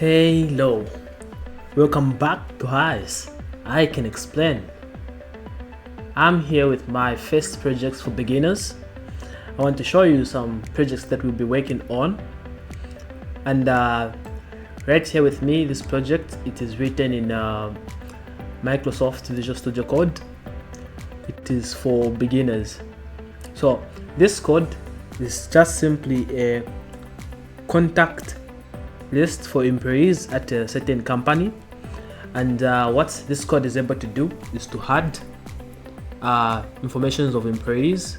Hello, welcome back to us. I Can Explain. I'm here with my first projects for beginners. I want to show you some projects that we'll be working on. And right here with me, this project, it is written in Microsoft Visual Studio Code. It is for beginners. So this code is just simply a contact list for employees at a certain company, and what this code is able to do is to add information of employees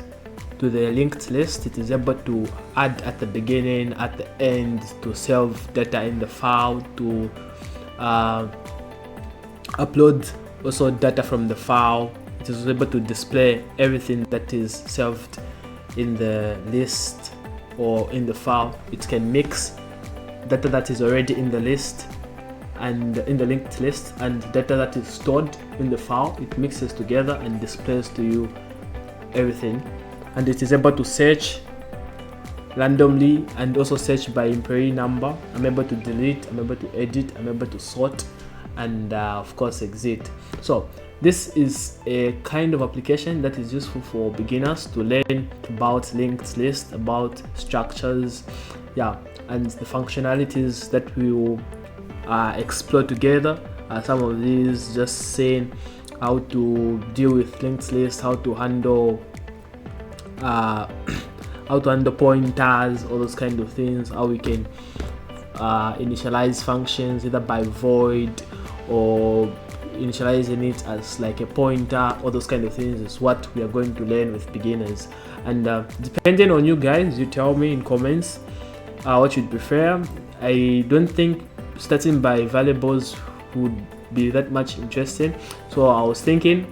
to the linked list. It is able to add at the beginning, at the end, to save data in the file, to upload also data from the file. It is able to display everything that is saved in the list or in the file. It can mix data that is already in the list and in the linked list and data that is stored in the file. It mixes together and displays to you everything, and it is able to search randomly and also search by employee number. I'm able to delete, I'm able to edit, I'm able to sort, and of course exit. So this is a kind of application that is useful for beginners to learn about linked lists, about structures, and the functionalities that we will explore together. Some of these just saying how to deal with linked lists, how to handle pointers, all those kind of things, how we can initialize functions either by void or initializing it as like a pointer. All those kind of things is what we are going to learn with beginners, and depending on you guys, you tell me in comments what you'd prefer. I don't think starting by variables would be that much interesting, so I was thinking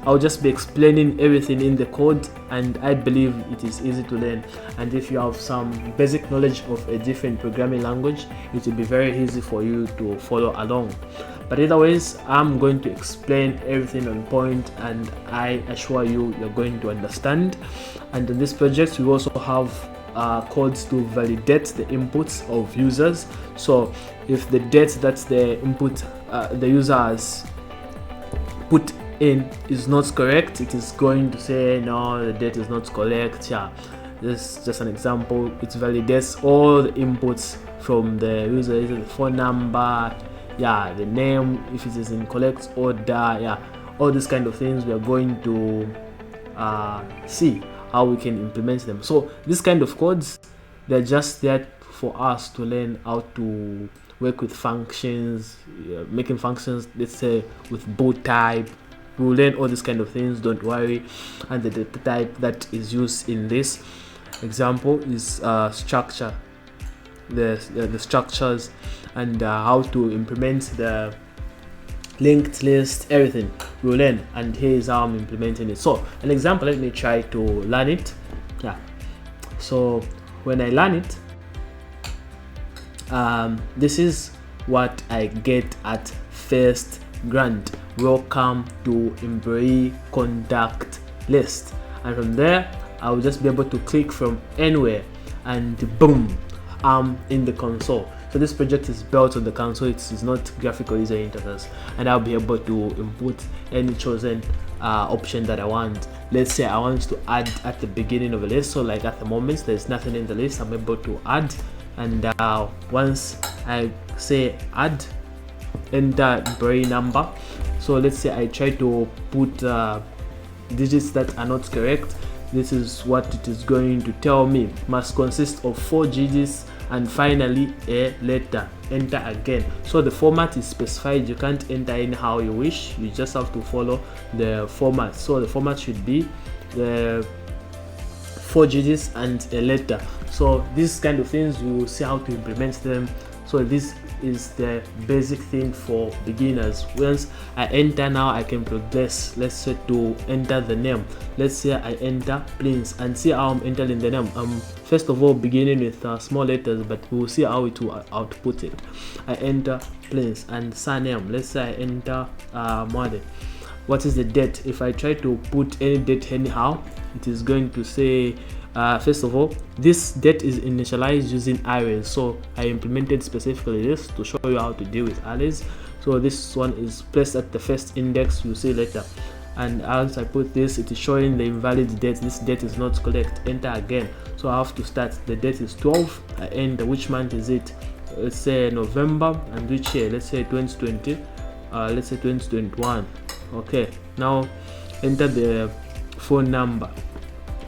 I'll just be explaining everything in the code, and I believe it is easy to learn. And if you have some basic knowledge of a different programming language, it will be very easy for you to follow along. But either ways, I'm going to explain everything on point, and I assure you you're going to understand. And in this project, we also have codes to validate the inputs of users. So if the date that the input the user has put in is not correct, it is going to say no, the date is not correct. This is just an example. It validates all the inputs from the user, either the phone number, the name, if it is in correct order, all these kind of things. We are going to see how we can implement them. So this kind of codes, they're just there for us to learn how to work with functions, making functions, let's say with boot type. We'll learn all these kind of things, don't worry. And the data type that is used in this example is structure, the structures, and how to implement the linked list, everything we'll learn. And here is how I'm implementing it. So an example, let me try to learn it. So when I learn it, this is what I get at first glance. Welcome to employee contact list, and from there I'll just be able to click from anywhere, and boom, I'm in the console. So this project is built on the console. It is not graphical user interface, and I'll be able to input any chosen option that I want. Let's say I want to add at the beginning of a list. So like at the moment there's nothing in the list, I'm able to add, and once I say add, enter employee number. So let's say I try to put digits that are not correct. This is what it is going to tell me. Must consist of 4 digits and finally a letter. Enter again. So the format is specified. You can't enter anyhow you wish. You just have to follow the format. So the format should be the 4 digits and a letter. So these kind of things, we will see how to implement them. So this is the basic thing for beginners. Once I enter, now I can progress. Let's say to enter the name. Let's say I enter Prince, and see how I'm entering the name. First of all beginning with small letters, but we will see how it will output it. I enter Prince and surname. Let's say I enter Mother. What is the date? If I try to put any date anyhow, it is going to say first of all, this det is initialized using arrays, so I implemented specifically this to show you how to deal with arrays. So this one is placed at the first index, you'll see later, and as I put this, it is showing the invalid date. This date is not correct. Enter again, so I have to start. The date is 12. I enter which month is it, let's say November, and which year, let's say 2020, let's say 2021. Okay, now enter the phone number.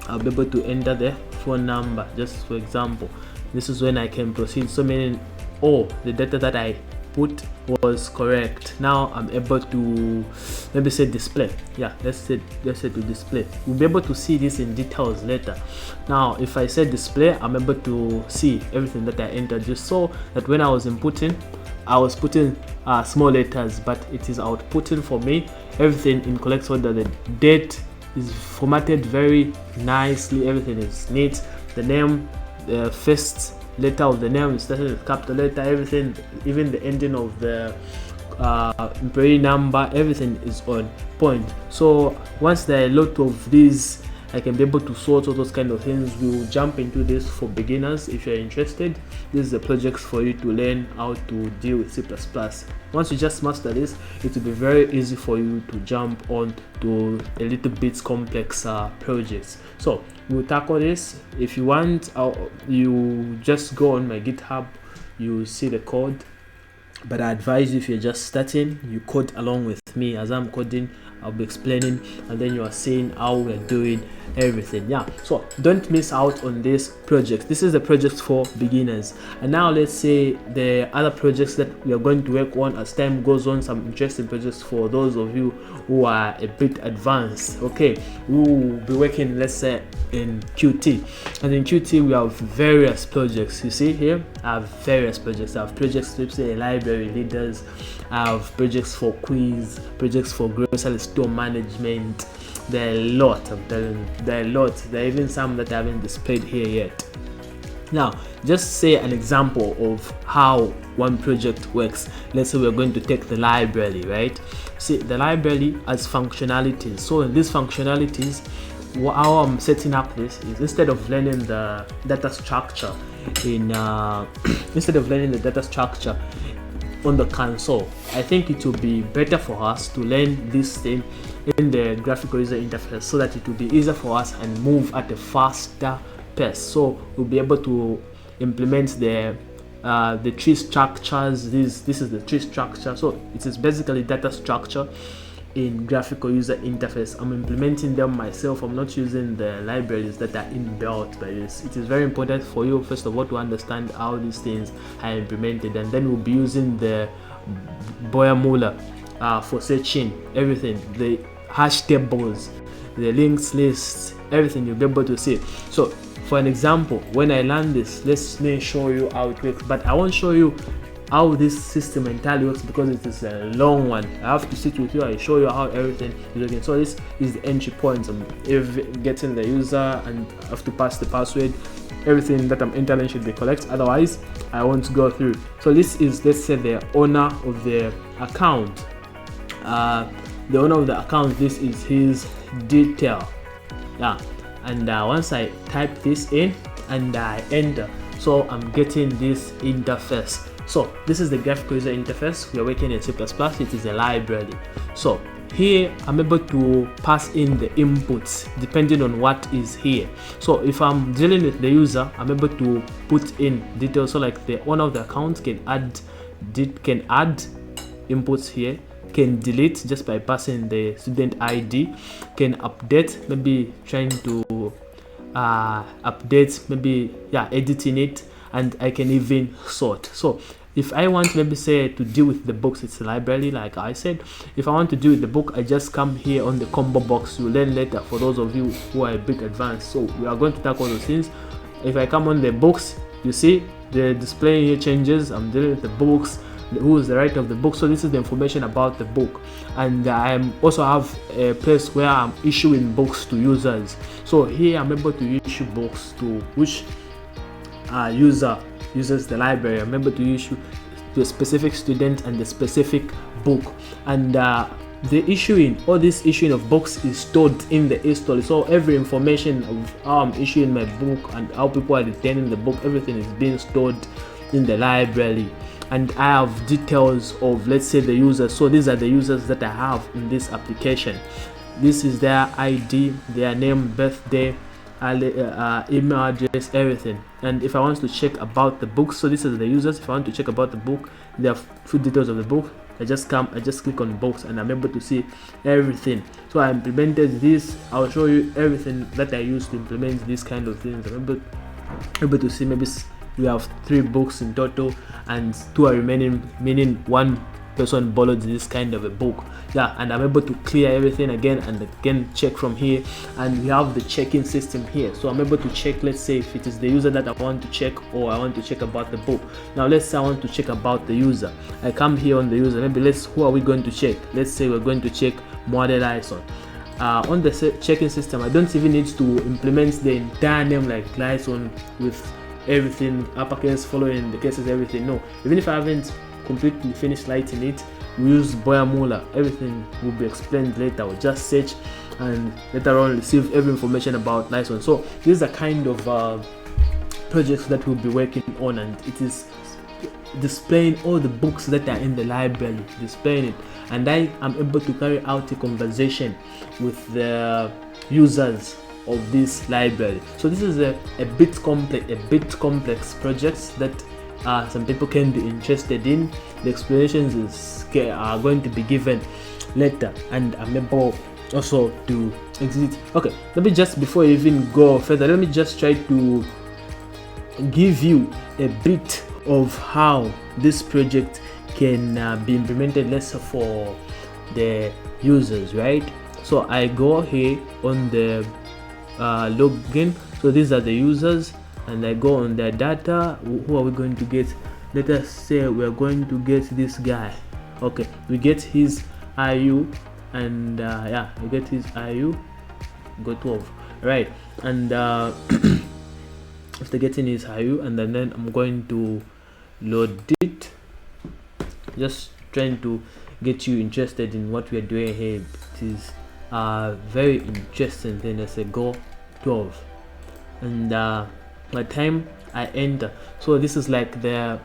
I'll be able to enter the phone number, just for example. This is when I can proceed. So meaning, the data that I put was correct. Now I'm able to maybe say display. Yeah, let's say to display. We'll be able to see this in details later. Now if I say display, I'm able to see everything that I entered. Just so that when I was inputting, I was putting small letters, but it is outputting for me everything in correct order. The date is formatted very nicely, everything is neat. The name, the first letter of the name is started with capital letter, everything, even the ending of the employee number, everything is on point. So once there are a lot of these, I can be able to sort all those kind of things. We will jump into this for beginners. If you're interested, this is the project for you to learn how to deal with C++. Once you just master this, it will be very easy for you to jump on to a little bit complex projects. So we'll tackle this. If you want, you just go on my GitHub, you see the code. But I advise you, if you're just starting, you code along with me. As I'm coding, I'll be explaining, and then you are seeing how we're doing everything. Yeah, so don't miss out on this project. This is the project for beginners. And now let's say the other projects that we are going to work on as time goes on, some interesting projects for those of you who are a bit advanced. Okay, we will be working, let's say, in Qt, and in Qt we have various projects. You see here, I have various projects. I have projects, let's say, library leaders. I have projects for quiz, projects for grocery store management. There are a lot. I'm telling you, there are a lot. There are even some that I haven't displayed here yet. Now, just say an example of how one project works. Let's say we're going to take the library, right? See, the library has functionalities. So in these functionalities, how I'm setting up this is, instead of learning the data structure on the console, I think it will be better for us to learn this thing in the graphical user interface, so that it will be easier for us and move at a faster pace. So we'll be able to implement the tree structures. This is the tree structure. So it is basically data structure in graphical user interface. I'm implementing them myself. I'm not using the libraries that are inbuilt by this. It is very important for you, first of all, to understand how these things are implemented, and then we'll be using the Boyer-Muller for searching everything, the hash tables, the links lists, everything you'll be able to see. So for an example, when I learn this, let me show you how it works, but I won't show you how this system entirely works because it is a long one. I have to sit with you and show you how everything is working. So this is the entry point. I'm getting the user and I have to pass the password. Everything that I'm entering should be correct, otherwise I won't go through. So this is, let's say, the owner of the account. The owner of the account, this is his detail. Yeah, and once I type this in and I enter, so I'm getting this interface. So this is the graphical user interface. We are working in C++. It is a library. So here I'm able to pass in the inputs depending on what is here. So if I'm dealing with the user, I'm able to put in details. So like the owner of the account can add inputs here, can delete just by passing the student ID, can update, maybe trying to update, maybe editing it, and I can even sort. So if I want, maybe say, to deal with the books, it's a library like I said. If I want to deal with the book, I just come here on the combo box. You'll learn later for those of you who are a bit advanced. So we are going to tackle those things. If I come on the books, you see the display here changes. I'm dealing with the books, who is the writer of the book. So this is the information about the book, and I also have a place where I'm issuing books to users. So here I'm able to issue books to which user uses the library. I'm able to issue to a specific student and the specific book, and the issuing, all this issuing of books is stored in the eStore. So every information of how I'm issuing my book and how people are retaining the book, everything is being stored in the library. And I have details of, let's say, the users. So these are the users that I have in this application. This is their ID, their name, birthday, email address, everything. And if I want to check about the book, so this is the users. If I want to check about the book, there are full details of the book. I just click on books and I'm able to see everything. So I implemented this. I'll show you everything that I used to implement these kind of things. I'm able to see maybe we have 3 books in total and 2 are remaining, meaning one person borrowed this kind of a book. Yeah, and I'm able to clear everything again and again, check from here. And we have the checking system here, so I'm able to check, let's say if it is the user that I want to check, or I want to check about the book. Now let's say I want to check about the user. I come here on the user, maybe who are we going to check? Let's say we're going to check Mwade Lyson. On the checking system, I don't even need to implement the entire name like Lyson with everything uppercase following the cases, everything. No, even if I haven't completely finished writing it, we use Boyamula. Everything will be explained later. We'll just search and later on receive every information about Lyson. So this is a kind of projects that we'll be working on, and it is displaying all the books that are in the library, displaying it, and I am able to carry out a conversation with the users of this library. So this is a bit complex projects that some people can be interested in. The explanations are going to be given later, and I'm able also to exit. Okay, let me just, before I even go further, let me just try to give you a bit of how this project can be implemented, let's say for the users, right? So I go here on the login. So these are the users, and I go on their data. Who are we going to get? Let us say we're going to get this guy. Okay, we get his IU, and yeah, we get his IU. Go 12, right? And after getting his IU, and then I'm going to load it. Just trying to get you interested in what we are doing here. It is very interesting thing. Let's say go 12, and by time I enter, so this is like the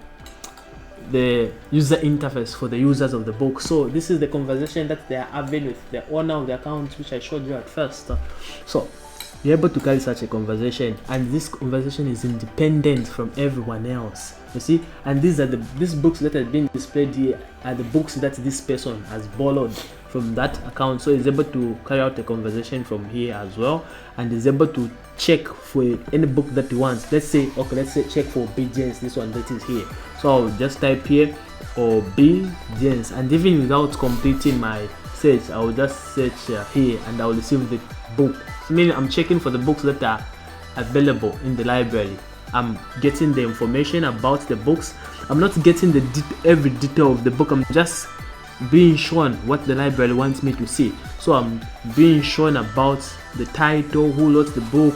user interface for the users of the book. So this is the conversation that they are having with the owner of the account, which I showed you at first. So you're able to carry such a conversation, and this conversation is independent from everyone else, you see. And these books that are being displayed here are the books that this person has borrowed from that account. So he's able to carry out a conversation from here as well, and is able to check for any book that he wants. Let's say, okay, let's say check for obedience, this one that is here. So I'll just type here obedience, and even without completing my search, I will just search here, and I will receive the book. Meaning I'm checking for the books that are available in the library. I'm getting the information about the books. I'm not getting every detail of the book. I'm just being shown what the library wants me to see. So I'm being shown about the title, who wrote the book,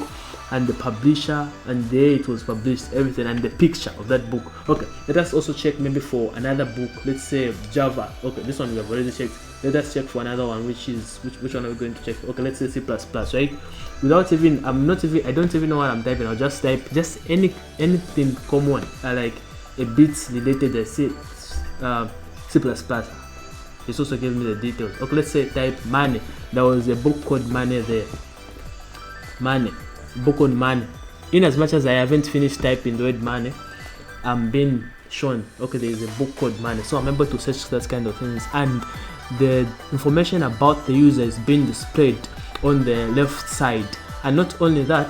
and the publisher, and the day it was published, everything, and the picture of that book. Okay, let us also check maybe for another book. Let's say Java. Okay, this one we have already checked. Let us check for another one, which one are we going to check? Okay, let's say C++, right? Without even, I don't even know what I'm typing. I'll just type just anything common, like a bit related to C++. It's also giving me the details. Okay, let's say type money. There was a book called Money there. Money. Book on money. In as much as I haven't finished typing the word money, I'm being shown, okay, there is a book called Money. So I'm able to search that kind of things, and the information about the user is being displayed on the left side. And not only that,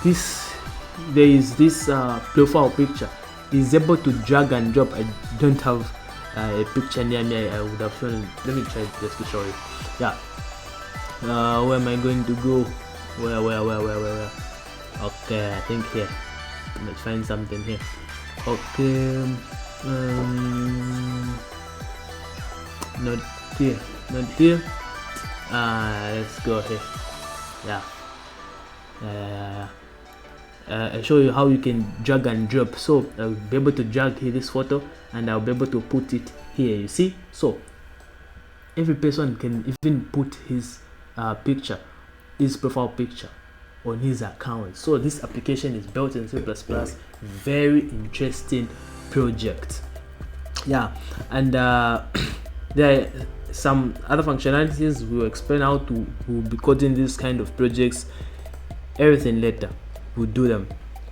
there is this profile picture. Is able to drag and drop. I don't have a picture near me. I would have shown. Let me try just to show you. Yeah. Where am I going to go? Where? Okay, I think here. Let's find something here. Okay. Not here. Let's go here. Yeah. I show you how you can drag and drop. So I'll be able to drag here this photo, and I'll be able to put it here, you see. So every person can even put his picture, his profile picture on his account. So this application is built in C++. Very interesting project. Yeah, and there are some other functionalities. We'll explain how to we'll be coding this kind of projects, everything later. We'll do them.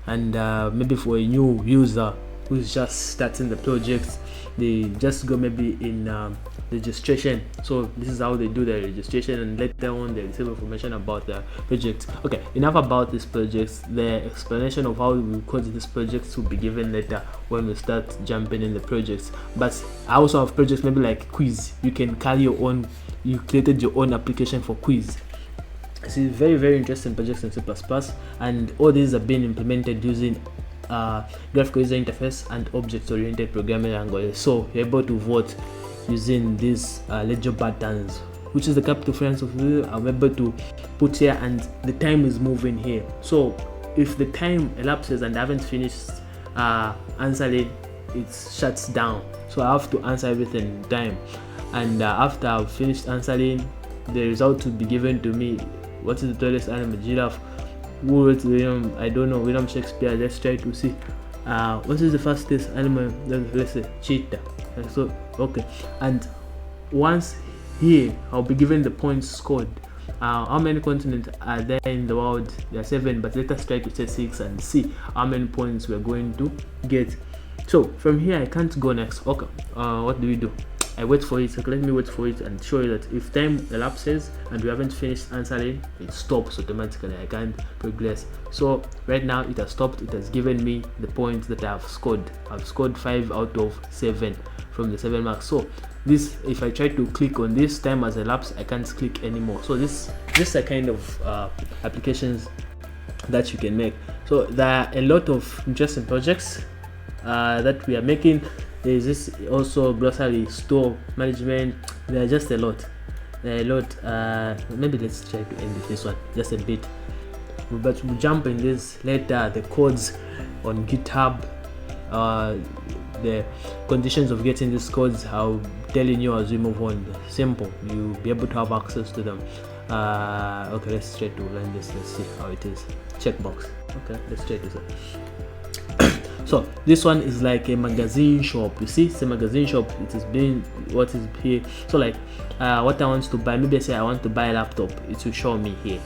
And maybe for a new user who's just starting the project, they just go maybe in registration. So this is how they do their registration, and later on they receive information about the project. Okay, enough about this project. The explanation of how we code this project will be given later when we start jumping in the projects. But I also have projects maybe like quiz. You can carry your own, you created your own application for quiz. It's very, very interesting projects in C++, and all these are being implemented using graphical user interface and object-oriented programming languages. So you're able to vote using these ledger buttons, which is the capital friends of the I'm able to put here, and the time is moving here. So if the time elapses and I haven't finished answering, it shuts down. So I have to answer everything in time, and after I've finished answering, the result will be given to me. What is the tallest animal? Giraffe. Who wrote William? I don't know. William Shakespeare. Let's try to see. What is the fastest animal? Let's say cheetah. So okay, and once here I'll be given the points scored. How many continents are there in the world? There are 7, but let us try to say 6 and see how many points we're going to get. So from here I can't go next. Okay, what do we do? I wait for it. So let me wait for it and show you that if time elapses and we haven't finished answering, it stops automatically. I can't progress. So right now it has stopped. It has given me the points that I've scored. I've scored 5 out of 7 from the 7 marks. So this, if I try to click on this, time has elapsed, I can't click anymore. So this are kind of applications that you can make. So there are a lot of interesting projects that we are making. There is this also grocery store management. There are just a lot. Maybe let's try to end with this one just a bit, but we'll jump in this later. The codes on GitHub, the conditions of getting these codes, I'll telling you as we move on. Simple, you'll be able to have access to them. Okay, let's try to learn this. Let's see how it is. Checkbox. Okay, let's try this out. So this one is like a magazine shop. You see, it's a magazine shop. It is being what is here. So like what I want to buy, maybe I say I want to buy a laptop, it will show me here.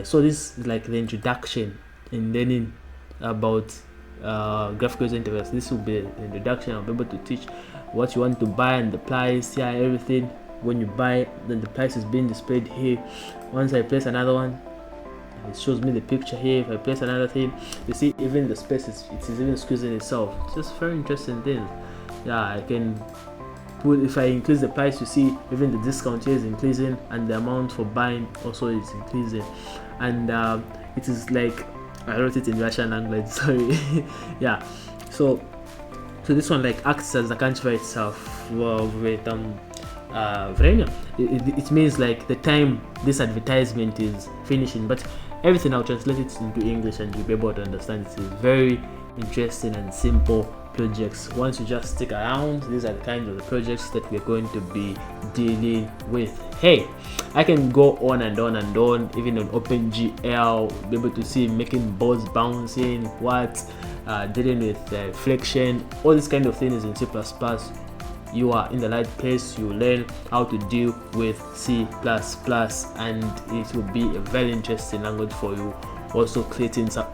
So this is like the introduction and learning about graphical user interface. This will be the introduction. I'll be able to teach what you want to buy and the price. Yeah, everything. When you buy, then the price is being displayed here. Once I place another one, it shows me the picture here. If I place another thing, you see even the space it is even squeezing itself. It's just very interesting things. Yeah, I can put, if I increase the price, you see even the discount here is increasing, and the amount for buying also is increasing. And it is like, I wrote it in Russian language, sorry. Yeah, so this one like acts as the country itself. It means like the time this advertisement is finishing, but everything I'll translate it into English and you'll be able to understand. It's very interesting and simple projects. Once you just stick around, these are the kinds of the projects that we're going to be dealing with. Hey, I can go on and on and on, even on OpenGL, be able to see making balls bouncing, dealing with reflection, all this kind of things in C++. You are in the right place. You learn how to deal with C++, and it will be a very interesting language for you. Also creating some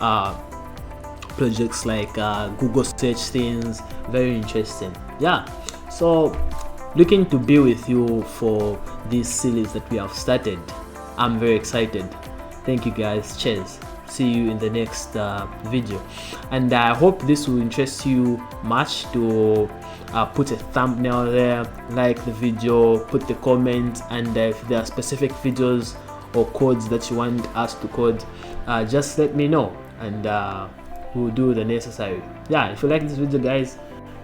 projects like Google search things, very interesting. Yeah, so looking to be with you for this series that we have started. I'm very excited. Thank you guys. Cheers. See you in the next video, and I hope this will interest you much. To put a thumbnail there, like the video, put the comment, and if there are specific videos or codes that you want us to code, just let me know, and we'll do the necessary. Yeah, if you like this video guys,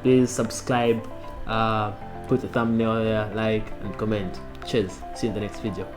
please subscribe, put a thumbnail there, like and comment. Cheers. See you in the next video.